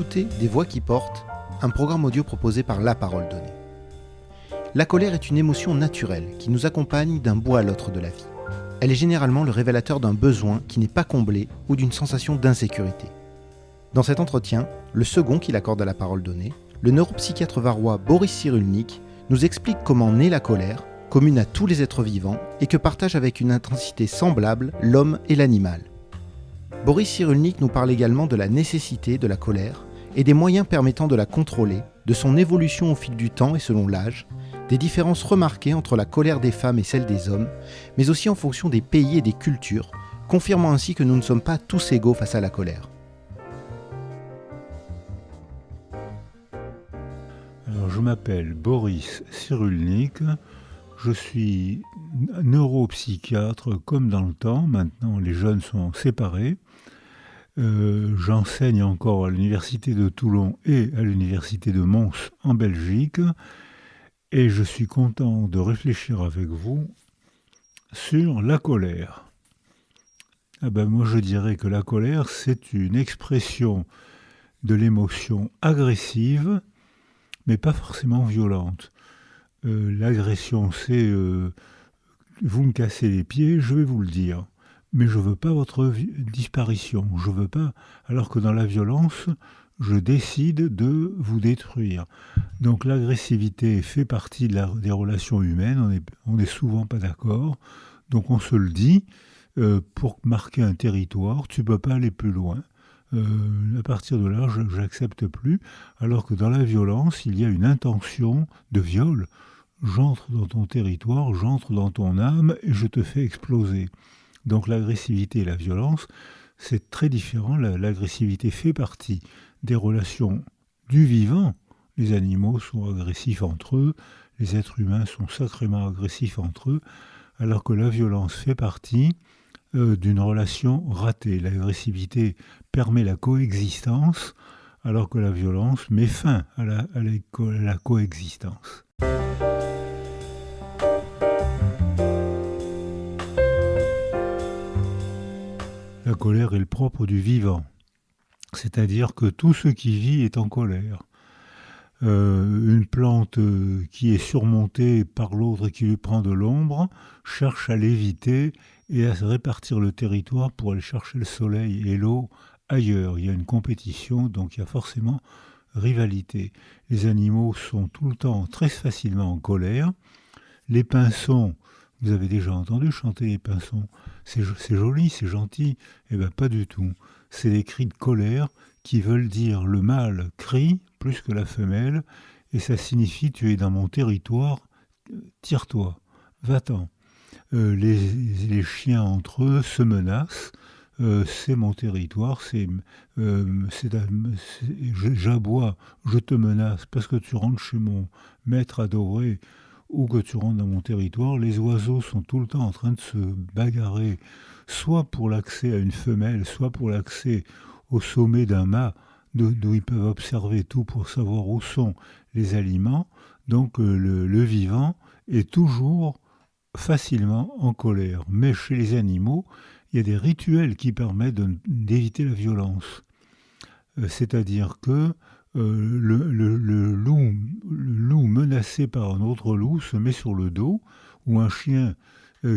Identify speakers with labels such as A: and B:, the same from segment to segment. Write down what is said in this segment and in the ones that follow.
A: écoutez Des Voix qui portent, un programme audio proposé par La Parole Donnée. La colère est une émotion naturelle qui nous accompagne d'un bout à l'autre de la vie. Elle est généralement le révélateur d'un besoin qui n'est pas comblé ou d'une sensation d'insécurité. Dans cet entretien, le second qu'il accorde à La Parole Donnée, le neuropsychiatre varois Boris Cyrulnik, nous explique comment naît la colère, commune à tous les êtres vivants et que partagent avec une intensité semblable l'homme et l'animal. Boris Cyrulnik nous parle également de la nécessité de la colère et des moyens permettant de la contrôler, de son évolution au fil du temps et selon l'âge, des différences remarquées entre la colère des femmes et celle des hommes, mais aussi en fonction des pays et des cultures, confirmant ainsi que nous ne sommes pas tous égaux face à la colère.
B: Alors, je m'appelle Boris Cyrulnik, je suis neuropsychiatre comme dans le temps, maintenant les jeunes sont séparés. J'enseigne encore à l'université de Toulon et à l'université de Mons en Belgique et je suis content de réfléchir avec vous sur la colère. Moi je dirais que la colère c'est une expression de l'émotion agressive mais pas forcément violente. L'agression c'est vous me cassez les pieds, je vais vous le dire. Mais je ne veux pas votre disparition, je veux pas, alors que dans la violence, je décide de vous détruire. Donc l'agressivité fait partie des relations humaines, on n'est souvent pas d'accord, donc on se le dit, pour marquer un territoire, tu ne peux pas aller plus loin. À partir de là, je n'accepte plus, alors que dans la violence, il y a une intention de viol. J'entre dans ton territoire, j'entre dans ton âme et je te fais exploser. Donc l'agressivité et la violence, c'est très différent. L'agressivité fait partie des relations du vivant. Les animaux sont agressifs entre eux, les êtres humains sont sacrément agressifs entre eux, alors que la violence fait partie d'une relation ratée. L'agressivité permet la coexistence, alors que la violence met fin à la coexistence. La colère est le propre du vivant, c'est-à-dire que tout ce qui vit est en colère. Une plante qui est surmontée par l'autre qui lui prend de l'ombre cherche à l'éviter et à se répartir le territoire pour aller chercher le soleil et l'eau ailleurs. Il y a une compétition, donc il y a forcément rivalité. Les animaux sont tout le temps très facilement en colère. Les pinsons, vous avez déjà entendu chanter les pinsons, c'est joli, c'est gentil. Eh bien pas du tout. C'est des cris de colère qui veulent dire le mâle crie plus que la femelle et ça signifie tu es dans mon territoire, tire-toi, va-t'en. Les chiens entre eux se menacent, c'est mon territoire, j'aboie, je te menace parce que tu rentres chez mon maître adoré ou que tu rentres dans mon territoire. Les oiseaux sont tout le temps en train de se bagarrer, soit pour l'accès à une femelle, soit pour l'accès au sommet d'un mât, d'où ils peuvent observer tout pour savoir où sont les aliments. Donc le vivant est toujours facilement en colère. Mais chez les animaux, il y a des rituels qui permettent d'éviter la violence. C'est-à-dire que le loup menacé par un autre loup se met sur le dos, ou un chien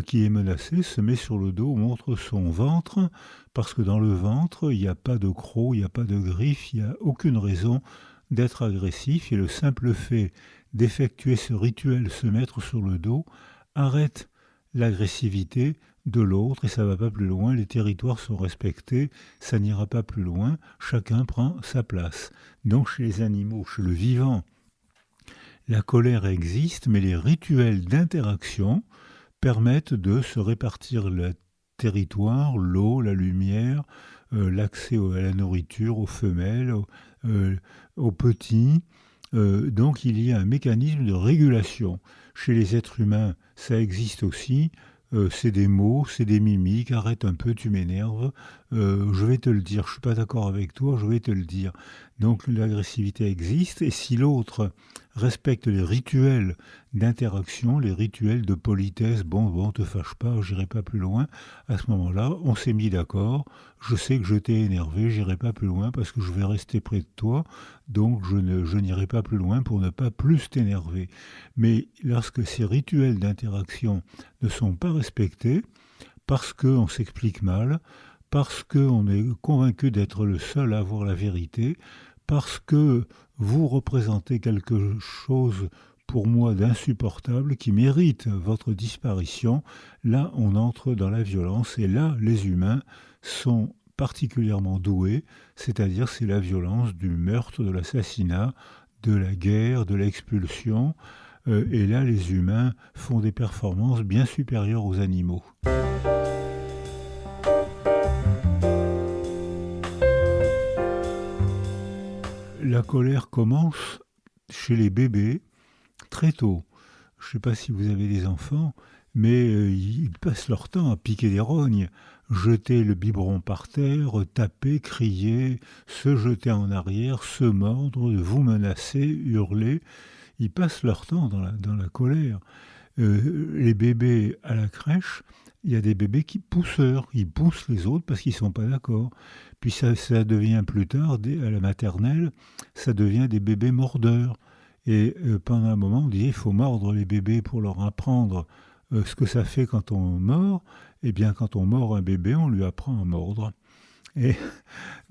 B: qui est menacé se met sur le dos, montre son ventre, parce que dans le ventre, il n'y a pas de crocs, il n'y a pas de griffes, il n'y a aucune raison d'être agressif, et le simple fait d'effectuer ce rituel, se mettre sur le dos, arrête l'agressivité de l'autre, et ça ne va pas plus loin, les territoires sont respectés, ça n'ira pas plus loin, chacun prend sa place. Donc chez les animaux, chez le vivant, la colère existe, mais les rituels d'interaction permettent de se répartir le territoire, l'eau, la lumière, l'accès à la nourriture, aux femelles, aux petits. Donc il y a un mécanisme de régulation. Chez les êtres humains, ça existe aussi. C'est des mots, c'est des mimiques, arrête un peu, tu m'énerves, je vais te le dire, je ne suis pas d'accord avec toi, je vais te le dire. Donc l'agressivité existe, et si l'autre respecte les rituels d'interaction, les rituels de politesse, bon, te fâche pas, j'irai pas plus loin, à ce moment-là, on s'est mis d'accord, je sais que je t'ai énervé, j'irai pas plus loin parce que je vais rester près de toi, donc je n'irai pas plus loin pour ne pas plus t'énerver. Mais lorsque ces rituels d'interaction ne sont pas respectés, parce qu'on s'explique mal, parce qu'on est convaincu d'être le seul à avoir la vérité, parce que vous représentez quelque chose pour moi d'insupportable qui mérite votre disparition, là on entre dans la violence et là les humains sont particulièrement doués, c'est-à-dire c'est la violence du meurtre, de l'assassinat, de la guerre, de l'expulsion, et là les humains font des performances bien supérieures aux animaux. La colère commence chez les bébés très tôt. Je ne sais pas si vous avez des enfants, mais ils passent leur temps à piquer des rognes, jeter le biberon par terre, taper, crier, se jeter en arrière, se mordre, vous menacer, hurler. Ils passent leur temps dans la colère. Les bébés à la crèche, il y a des bébés qui pousseurs, ils poussent les autres parce qu'ils ne sont pas d'accord. Puis ça devient plus tard, à la maternelle, ça devient des bébés mordeurs. Et pendant un moment, on dit il faut mordre les bébés pour leur apprendre ce que ça fait quand on mord. Eh bien, quand on mord un bébé, on lui apprend à mordre. Et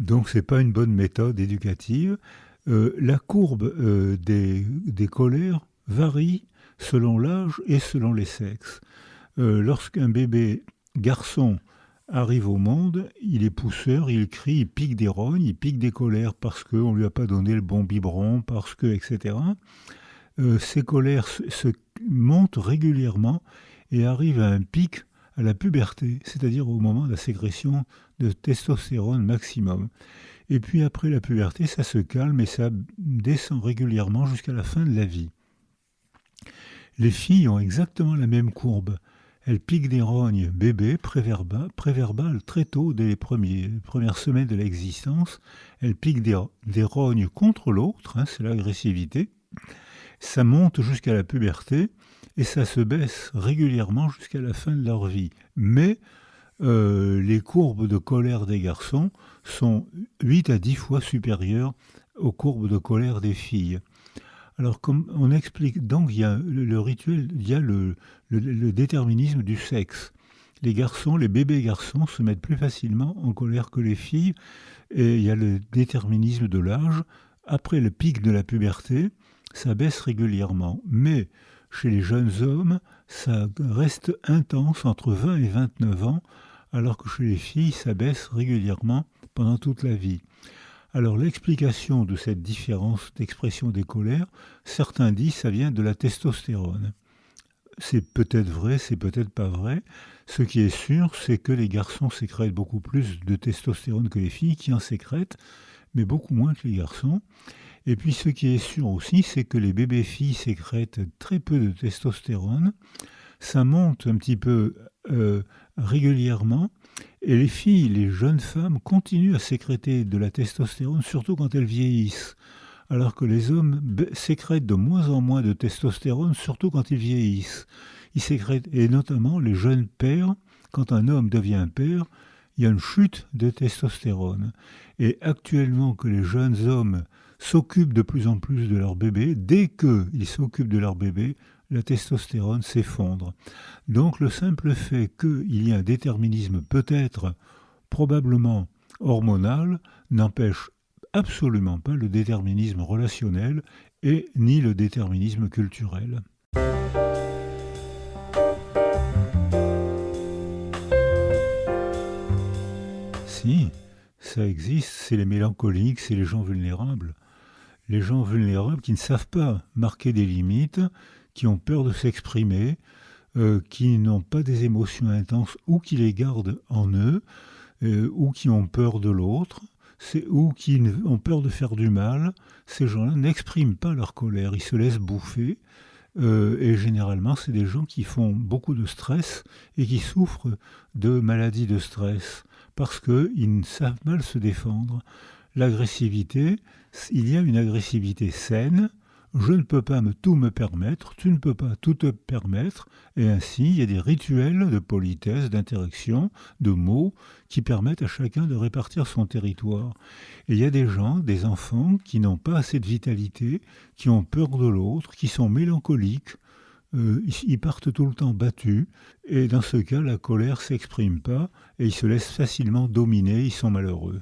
B: donc, ce n'est pas une bonne méthode éducative. La courbe des colères varie selon l'âge et selon les sexes. Lorsqu'un bébé garçon arrive au monde, il est pousseur, il crie, il pique des rognes, il pique des colères parce qu'on ne lui a pas donné le bon biberon, parce que, etc. Ces colères se montent régulièrement et arrivent à un pic à la puberté, c'est-à-dire au moment de la sécrétion de testostérone maximum. Et puis après la puberté, ça se calme et ça descend régulièrement jusqu'à la fin de la vie. Les filles ont exactement la même courbe. Elles piquent des rognes bébés, préverbales très tôt, dès les premières semaines de l'existence. Elles piquent des rognes contre l'autre, c'est l'agressivité. Ça monte jusqu'à la puberté et ça se baisse régulièrement jusqu'à la fin de leur vie. Mais les courbes de colère des garçons sont 8 à 10 fois supérieures aux courbes de colère des filles. Alors, comme on explique, donc il y a le rituel, il y a le déterminisme du sexe. Les bébés garçons se mettent plus facilement en colère que les filles, et il y a le déterminisme de l'âge. Après le pic de la puberté, ça baisse régulièrement. Mais chez les jeunes hommes, ça reste intense entre 20 et 29 ans, alors que chez les filles, ça baisse régulièrement pendant toute la vie. Alors l'explication de cette différence d'expression des colères, certains disent que ça vient de la testostérone. C'est peut-être vrai, c'est peut-être pas vrai. Ce qui est sûr, c'est que les garçons sécrètent beaucoup plus de testostérone que les filles qui en sécrètent, mais beaucoup moins que les garçons. Et puis ce qui est sûr aussi, c'est que les bébés filles sécrètent très peu de testostérone. Ça monte un petit peu régulièrement. Et les filles, les jeunes femmes, continuent à sécréter de la testostérone, surtout quand elles vieillissent. Alors que les hommes sécrètent de moins en moins de testostérone, surtout quand ils vieillissent. Ils sécrètent, et notamment les jeunes pères, quand un homme devient père, il y a une chute de testostérone. Et actuellement que les jeunes hommes s'occupent de plus en plus de leur bébé, dès qu'ils s'occupent de leur bébé, la testostérone s'effondre. Donc le simple fait qu'il y ait un déterminisme peut-être, probablement hormonal, n'empêche absolument pas le déterminisme relationnel et ni le déterminisme culturel. Si, ça existe, c'est les mélancoliques, c'est les gens vulnérables. Les gens vulnérables qui ne savent pas marquer des limites, qui ont peur de s'exprimer, qui n'ont pas des émotions intenses ou qui les gardent en eux, ou qui ont peur de l'autre, ou qui ont peur de faire du mal. Ces gens-là n'expriment pas leur colère, ils se laissent bouffer. Et généralement, c'est des gens qui font beaucoup de stress et qui souffrent de maladies de stress parce qu'ils savent mal se défendre. L'agressivité, il y a une agressivité saine. Je ne peux pas tout me permettre, tu ne peux pas tout te permettre, et ainsi il y a des rituels de politesse, d'interaction, de mots qui permettent à chacun de répartir son territoire. Et il y a des gens, des enfants qui n'ont pas assez de vitalité, qui ont peur de l'autre, qui sont mélancoliques, ils partent tout le temps battus, et dans ce cas la colère ne s'exprime pas, et ils se laissent facilement dominer, ils sont malheureux.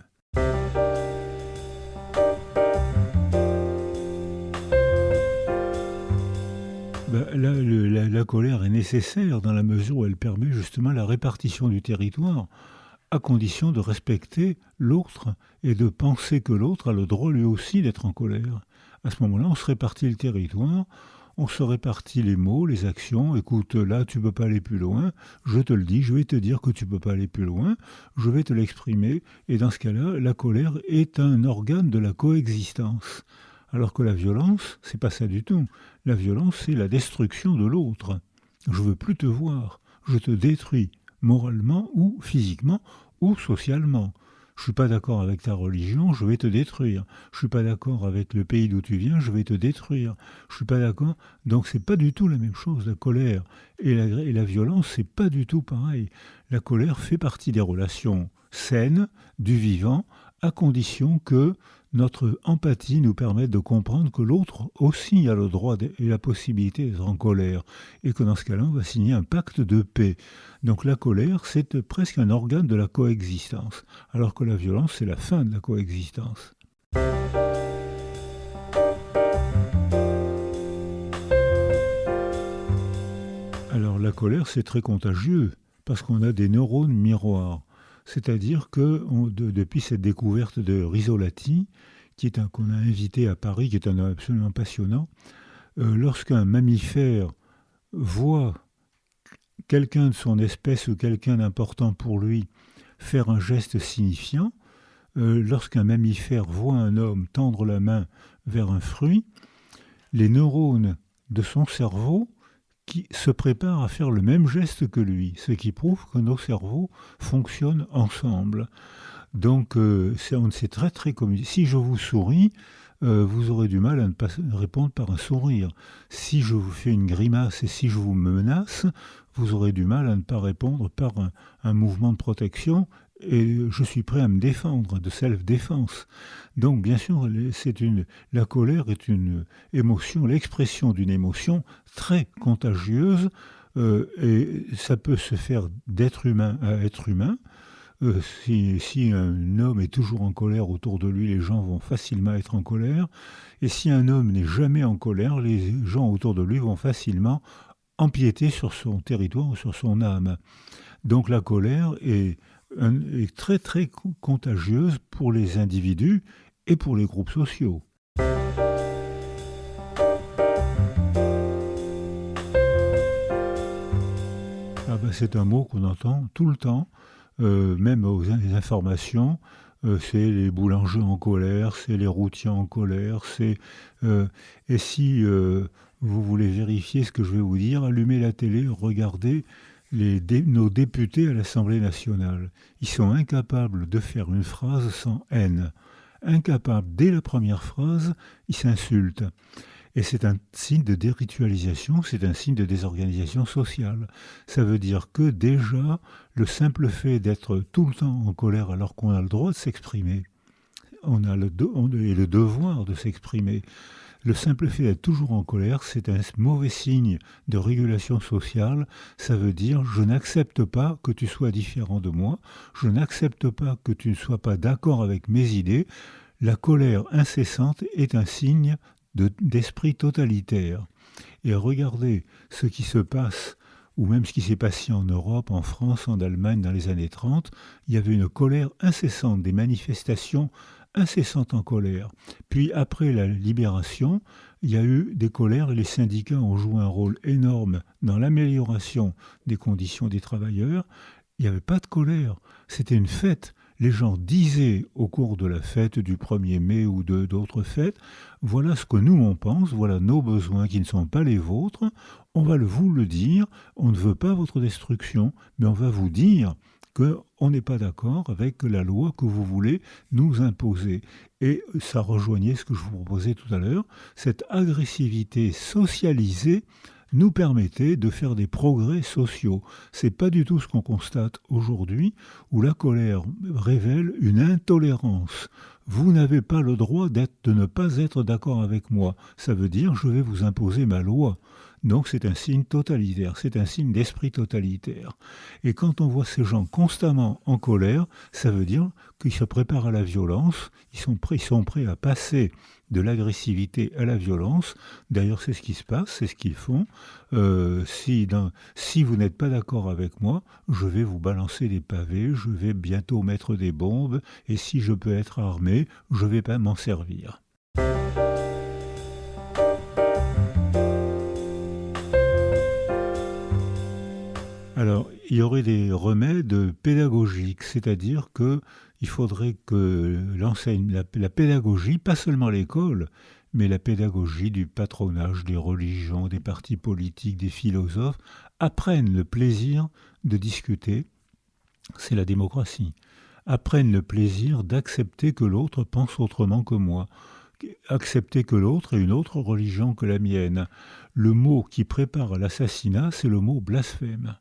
B: La colère est nécessaire dans la mesure où elle permet justement la répartition du territoire, à condition de respecter l'autre et de penser que l'autre a le droit lui aussi d'être en colère. À ce moment-là, on se répartit le territoire, on se répartit les mots, les actions. Écoute, là, tu ne peux pas aller plus loin, je te le dis, je vais te dire que tu ne peux pas aller plus loin, je vais te l'exprimer, et dans ce cas-là, la colère est un organe de la coexistence. Alors que la violence, c'est pas ça du tout. La violence, c'est la destruction de l'autre. Je veux plus te voir, je te détruis, moralement ou physiquement ou socialement. Je suis pas d'accord avec ta religion, je vais te détruire. Je suis pas d'accord avec le pays d'où tu viens, je vais te détruire. Je suis pas d'accord. Donc c'est pas du tout la même chose. La colère et la violence, c'est pas du tout pareil. La colère fait partie des relations saines du vivant, à condition que notre empathie nous permette de comprendre que l'autre aussi a le droit et la possibilité d'être en colère, et que dans ce cas-là, on va signer un pacte de paix. Donc la colère, c'est presque un organe de la coexistence, alors que la violence, c'est la fin de la coexistence. Alors la colère, c'est très contagieux, parce qu'on a des neurones miroirs. C'est-à-dire que depuis cette découverte de Risolati, qu'on a invité à Paris, qui est un homme absolument passionnant, lorsqu'un mammifère voit quelqu'un de son espèce ou quelqu'un d'important pour lui faire un geste signifiant, lorsqu'un mammifère voit un homme tendre la main vers un fruit, les neurones de son cerveau qui se prépare à faire le même geste que lui, ce qui prouve que nos cerveaux fonctionnent ensemble. Donc c'est très très commun. Si je vous souris, vous aurez du mal à ne pas répondre par un sourire. Si je vous fais une grimace et si je vous menace, vous aurez du mal à ne pas répondre par un mouvement de protection. Et je suis prêt à me défendre, de self-défense. Donc bien sûr, la colère est une émotion, l'expression d'une émotion très contagieuse, et ça peut se faire d'être humain à être humain. Si un homme est toujours en colère autour de lui, les gens vont facilement être en colère. Et si un homme n'est jamais en colère, les gens autour de lui vont facilement empiéter sur son territoire ou sur son âme. Donc la colère est très très contagieuse pour les individus et pour les groupes sociaux. C'est un mot qu'on entend tout le temps, même aux informations. C'est les boulangers en colère, c'est les routiers en colère. Et si vous voulez vérifier ce que je vais vous dire, allumez la télé, regardez nos députés à l'Assemblée nationale. Ils sont incapables de faire une phrase sans haine. Incapables, dès la première phrase, ils s'insultent. Et c'est un signe de déritualisation, c'est un signe de désorganisation sociale. Ça veut dire que déjà, le simple fait d'être tout le temps en colère alors qu'on a le droit de s'exprimer, on a le devoir de s'exprimer. Le simple fait d'être toujours en colère, c'est un mauvais signe de régulation sociale. Ça veut dire je n'accepte pas que tu sois différent de moi, je n'accepte pas que tu ne sois pas d'accord avec mes idées. La colère incessante est un signe d'esprit totalitaire. Et regardez ce qui se passe, ou même ce qui s'est passé en Europe, en France, en Allemagne dans les années 30, il y avait une colère incessante, des manifestations incessantes en colère. Puis après la libération, il y a eu des colères et les syndicats ont joué un rôle énorme dans l'amélioration des conditions des travailleurs. Il n'y avait pas de colère, c'était une fête. Les gens disaient au cours de la fête du 1er mai ou d'autres fêtes, voilà ce que nous on pense, voilà nos besoins qui ne sont pas les vôtres, on va vous le dire, on ne veut pas votre destruction, mais on va vous dire qu'on n'est pas d'accord avec la loi que vous voulez nous imposer. Et ça rejoignait ce que je vous proposais tout à l'heure, cette agressivité socialisée nous permettait de faire des progrès sociaux. C'est pas du tout ce qu'on constate aujourd'hui, où la colère révèle une intolérance. Vous n'avez pas le droit de ne pas être d'accord avec moi. Ça veut dire je vais vous imposer ma loi. Donc c'est un signe totalitaire, c'est un signe d'esprit totalitaire. Et quand on voit ces gens constamment en colère, ça veut dire qu'ils se préparent à la violence, ils sont prêts à passer de l'agressivité à la violence. D'ailleurs, c'est ce qui se passe, c'est ce qu'ils font. Si vous n'êtes pas d'accord avec moi, je vais vous balancer des pavés, je vais bientôt mettre des bombes, et si je peux être armé, je vais pas m'en servir. Alors, il y aurait des remèdes pédagogiques, c'est-à-dire qu'il faudrait que la pédagogie, pas seulement l'école, mais la pédagogie du patronage, des religions, des partis politiques, des philosophes, apprennent le plaisir de discuter, c'est la démocratie, apprennent le plaisir d'accepter que l'autre pense autrement que moi, accepter que l'autre ait une autre religion que la mienne. Le mot qui prépare à l'assassinat, c'est le mot blasphème.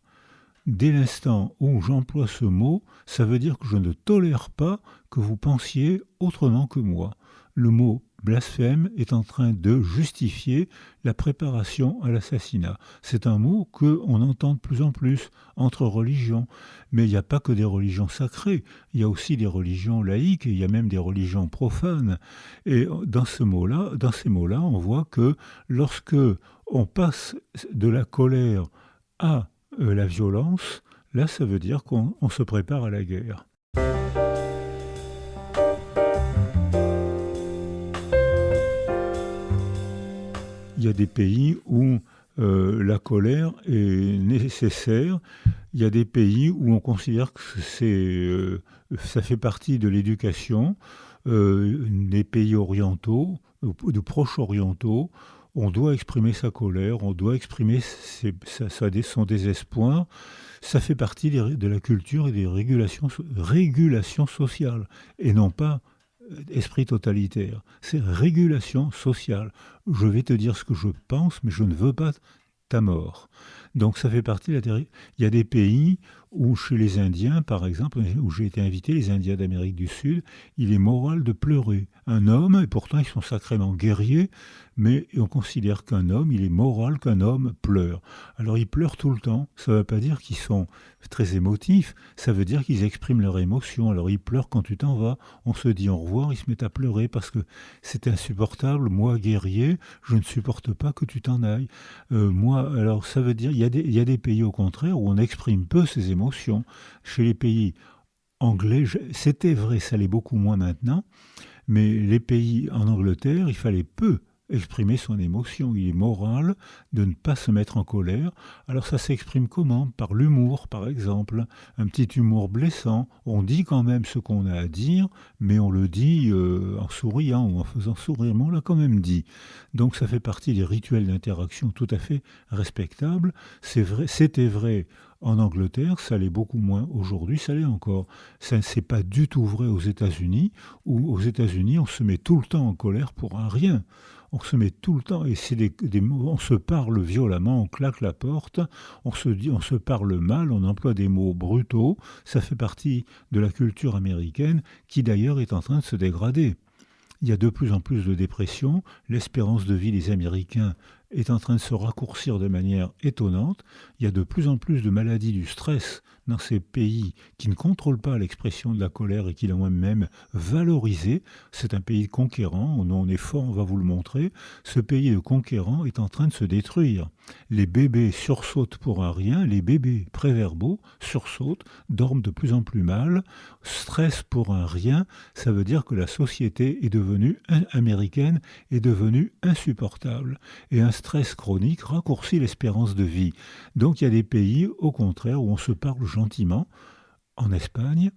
B: Dès l'instant où j'emploie ce mot, ça veut dire que je ne tolère pas que vous pensiez autrement que moi. Le mot blasphème est en train de justifier la préparation à l'assassinat. C'est un mot qu'on entend de plus en plus entre religions. Mais il n'y a pas que des religions sacrées, il y a aussi des religions laïques, et il y a même des religions profanes. Et dans ces mots-là, on voit que lorsque on passe de la colère à la violence, là ça veut dire qu'on se prépare à la guerre. Il y a des pays où la colère est nécessaire, il y a des pays où on considère que ça fait partie de l'éducation, des pays orientaux, de proches orientaux. On doit exprimer sa colère, on doit exprimer son désespoir. Ça fait partie de la culture et des régulations sociales, et non pas esprit totalitaire. C'est régulation sociale. Je vais te dire ce que je pense, mais je ne veux pas ta mort. Donc ça fait partie de la... Il y a des pays où, chez les Indiens, par exemple, où j'ai été invité, les Indiens d'Amérique du Sud, il est moral de pleurer. Un homme, et pourtant ils sont sacrément guerriers, mais on considère qu'un homme, il est moral qu'un homme pleure. Alors ils pleurent tout le temps, ça ne veut pas dire qu'ils sont très émotifs, ça veut dire qu'ils expriment leur émotion. Alors ils pleurent quand tu t'en vas, on se dit au revoir, ils se mettent à pleurer parce que c'est insupportable, moi guerrier, je ne supporte pas que tu t'en ailles. Alors ça veut dire, il y a des pays au contraire où on exprime peu ses émotions. Chez les pays anglais, c'était vrai, ça l'est beaucoup moins maintenant, mais les pays en Angleterre, il fallait peu exprimer son émotion. Il est moral de ne pas se mettre en colère. Alors ça s'exprime comment ? Par l'humour, par exemple. Un petit humour blessant. On dit quand même ce qu'on a à dire, mais on le dit en souriant ou en faisant sourire, mais on l'a quand même dit. Donc ça fait partie des rituels d'interaction tout à fait respectables. C'est vrai, c'était vrai en Angleterre, ça l'est beaucoup moins aujourd'hui, ça l'est encore. Ça, c'est pas du tout vrai aux États-Unis, où aux États-Unis, on se met tout le temps en colère pour un rien. On se met tout le temps, et c'est des mots, on se parle violemment, on claque la porte, on se parle mal, on emploie des mots brutaux. Ça fait partie de la culture américaine, qui d'ailleurs est en train de se dégrader. Il y a de plus en plus de dépression, l'espérance de vie des Américains est en train de se raccourcir de manière étonnante. Il y a de plus en plus de maladies du stress dans ces pays qui ne contrôlent pas l'expression de la colère et qui l'ont même valorisée. C'est un pays de conquérants, on est fort, on va vous le montrer. Ce pays de conquérants est en train de se détruire. Les bébés sursautent pour un rien, les bébés préverbaux sursautent, dorment de plus en plus mal, stressent pour un rien. Ça veut dire que la société américaine est devenue insupportable. Et un stress chronique raccourcit l'espérance de vie. Donc il y a des pays, au contraire, où on se parle gentiment. En Espagne,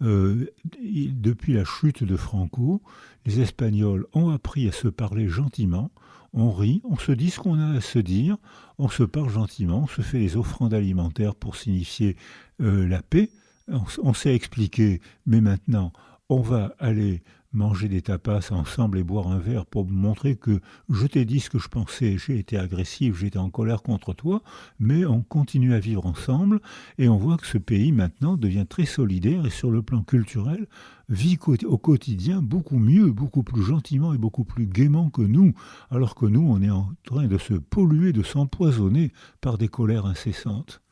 B: depuis la chute de Franco, les Espagnols ont appris à se parler gentiment. On rit, on se dit ce qu'on a à se dire, on se parle gentiment, on se fait des offrandes alimentaires pour signifier la paix On s'est expliqué, mais maintenant, on va aller manger des tapas ensemble et boire un verre pour montrer que je t'ai dit ce que je pensais, j'ai été agressif, j'étais en colère contre toi, mais on continue à vivre ensemble et on voit que ce pays maintenant devient très solidaire et sur le plan culturel vit au quotidien beaucoup mieux, beaucoup plus gentiment et beaucoup plus gaiement que nous, alors que nous on est en train de se polluer, de s'empoisonner par des colères incessantes.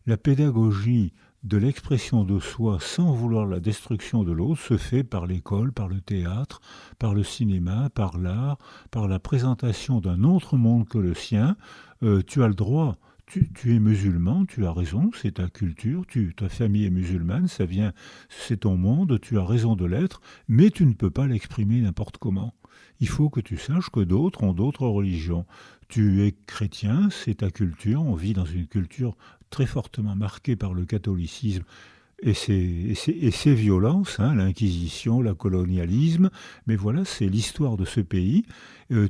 B: La pédagogie de l'expression de soi sans vouloir la destruction de l'autre se fait par l'école, par le théâtre, par le cinéma, par l'art, par la présentation d'un autre monde que le sien. Tu as le droit, tu es musulman, tu as raison, c'est ta culture, ta famille est musulmane, c'est ton monde, tu as raison de l'être, mais tu ne peux pas l'exprimer n'importe comment. Il faut que tu saches que d'autres ont d'autres religions. Tu es chrétien, c'est ta culture, on vit dans une culture très fortement marquée par le catholicisme et ses violences, l'Inquisition, le colonialisme, mais voilà, c'est l'histoire de ce pays.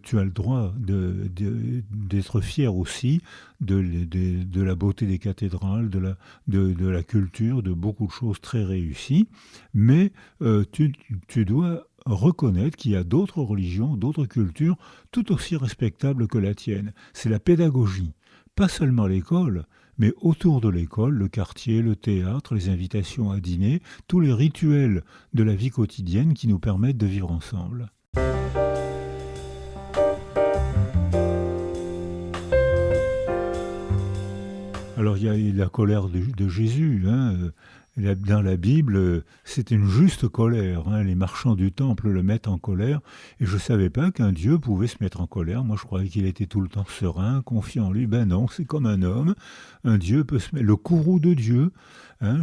B: Tu as le droit d'être fier aussi de la beauté des cathédrales, de la culture, de beaucoup de choses très réussies, mais tu dois reconnaître qu'il y a d'autres religions, d'autres cultures, tout aussi respectables que la tienne. C'est la pédagogie, pas seulement l'école, mais autour de l'école, le quartier, le théâtre, les invitations à dîner, tous les rituels de la vie quotidienne qui nous permettent de vivre ensemble. Alors il y a la colère de Jésus, dans la Bible, c'est une juste colère. Les marchands du temple le mettent en colère. Et je ne savais pas qu'un Dieu pouvait se mettre en colère. Moi, je croyais qu'il était tout le temps serein, confiant en lui. Ben non, c'est comme un homme. Un Dieu peut se mettre... Le courroux de Dieu.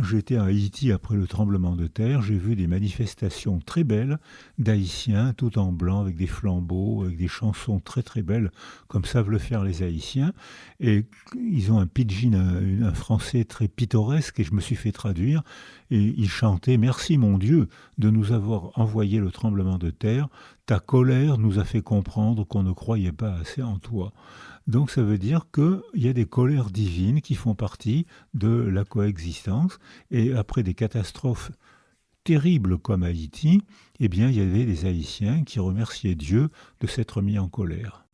B: J'étais à Haïti après le tremblement de terre. J'ai vu des manifestations très belles d'Haïtiens, tout en blanc, avec des flambeaux, avec des chansons très très belles, comme savent le faire les Haïtiens. Et ils ont un pidgin, un français très pittoresque, et je me suis fait traduire. Et ils chantaient « Merci mon Dieu de nous avoir envoyé le tremblement de terre. Ta colère nous a fait comprendre qu'on ne croyait pas assez en toi. » Donc ça veut dire qu'il y a des colères divines qui font partie de la coexistence. Et après des catastrophes terribles comme Haïti, eh bien, il y avait des Haïtiens qui remerciaient Dieu de s'être mis en colère.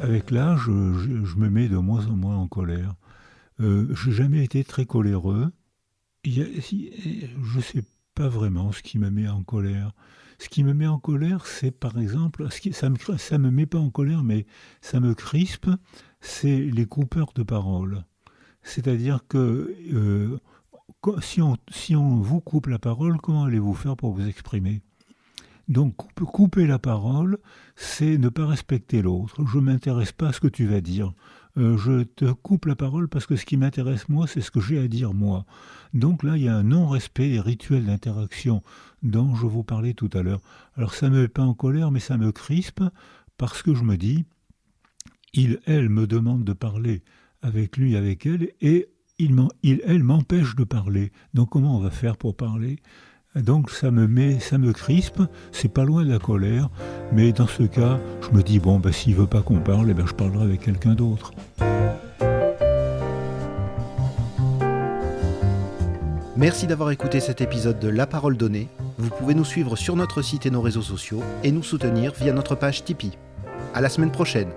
B: Avec l'âge, je me mets de moins en moins en colère. Je n'ai jamais été très coléreux. Je ne sais pas vraiment ce qui me met en colère. Ce qui me met en colère, c'est par exemple, ça me met pas en colère, mais ça me crispe, c'est les coupeurs de parole. C'est-à-dire que si on vous coupe la parole, comment allez-vous faire pour vous exprimer ? Donc couper la parole, c'est ne pas respecter l'autre. Je ne m'intéresse pas à ce que tu vas dire. Je te coupe la parole parce que ce qui m'intéresse moi, c'est ce que j'ai à dire moi. Donc là, il y a un non-respect des rituels d'interaction dont je vous parlais tout à l'heure. Alors ça ne me met pas en colère, mais ça me crispe parce que je me dis, elle me demande de parler avec lui, avec elle, et elle m'empêche de parler. Donc comment on va faire pour parler ? Donc ça me crispe, c'est pas loin de la colère, mais dans ce cas, je me dis, s'il veut pas qu'on parle, je parlerai avec quelqu'un d'autre.
A: Merci d'avoir écouté cet épisode de La Parole Donnée. Vous pouvez nous suivre sur notre site et nos réseaux sociaux et nous soutenir via notre page Tipeee. À la semaine prochaine.